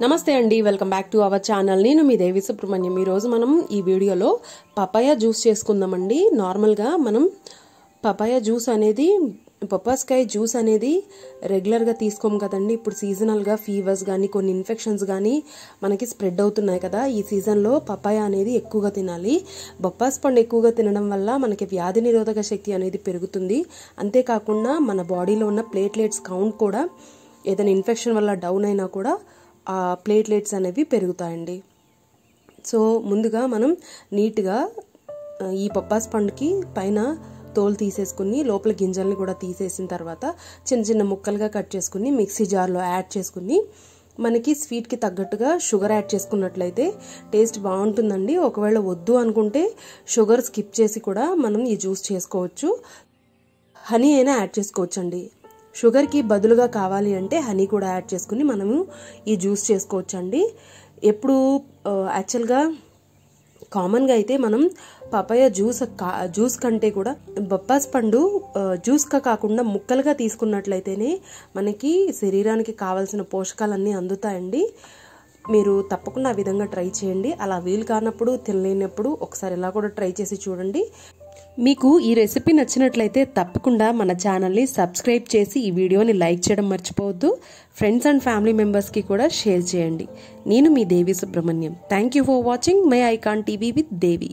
నమస్తే అండి, welcome back to our channel. నేను మీ దేవి సుబ్రహ్మణ్యం. ఈరోజు మనం ఈ వీడియోలో పపాయ జ్యూస్ చేసుకుందామండి. నార్మల్గా మనం పపాయ జ్యూస్ అనేది, పపాస్కాయ జ్యూస్ అనేది రెగ్యులర్గా తీసుకోము కదండి. ఇప్పుడు సీజనల్గా ఫీవర్స్ కానీ కొన్ని ఇన్ఫెక్షన్స్ కానీ మనకి స్ప్రెడ్ అవుతున్నాయి కదా. ఈ సీజన్లో పపాయ అనేది ఎక్కువగా తినాలి. బొప్పాస్ పండు ఎక్కువగా తినడం వల్ల మనకి వ్యాధి నిరోధక శక్తి అనేది పెరుగుతుంది. అంతేకాకుండా మన బాడీలో ఉన్న ప్లేట్లెట్స్ కౌంట్ కూడా ఏదైనా ఇన్ఫెక్షన్ వల్ల డౌన్ అయినా కూడా ఆ ప్లేట్లెట్స్ అనేవి పెరుగుతాయండి. సో ముందుగా మనం నీట్గా ఈ పప్పాస్ పండుకి పైన తోలు తీసేసుకుని లోపల గింజల్ని కూడా తీసేసిన తర్వాత చిన్న చిన్న ముక్కలుగా కట్ చేసుకుని మిక్సీ జార్లో యాడ్ చేసుకుని మనకి స్వీట్కి తగ్గట్టుగా షుగర్ యాడ్ చేసుకున్నట్లయితే టేస్ట్ బాగుంటుందండి. ఒకవేళ వద్దు అనుకుంటే షుగర్ స్కిప్ చేసి కూడా మనం ఈ జ్యూస్ చేసుకోవచ్చు. హనీ అయినా యాడ్ చేసుకోవచ్చు అండి. షుగర్కి బదులుగా కావాలి అంటే హనీ కూడా యాడ్ చేసుకుని మనము ఈ జ్యూస్ చేసుకోవచ్చు అండి. ఎప్పుడు యాక్చువల్గా కామన్గా అయితే మనం పపాయ జ్యూస్ కంటే కూడా బొప్పాస్ పండు జ్యూస్గా కాకుండా ముక్కలుగా తీసుకున్నట్లయితేనే మనకి శరీరానికి కావాల్సిన పోషకాలన్నీ అందుతాయండి. మీరు తప్పకుండా ఆ విధంగా ట్రై చేయండి. అలా వీలు కానప్పుడు, తినలేనప్పుడు ఒకసారి ఇలా కూడా ట్రై చేసి చూడండి. మీకు ఈ రెసిపీ నచ్చినట్లయితే తప్పకుండా మన ఛానల్ని సబ్స్క్రైబ్ చేసి ఈ వీడియోని లైక్ చేయడం మర్చిపోవద్దు. ఫ్రెండ్స్ అండ్ ఫ్యామిలీ మెంబర్స్కి కూడా షేర్ చేయండి. నేను మీ Devi Subrahmanyam. Thank you for watching my icon TV with Devi.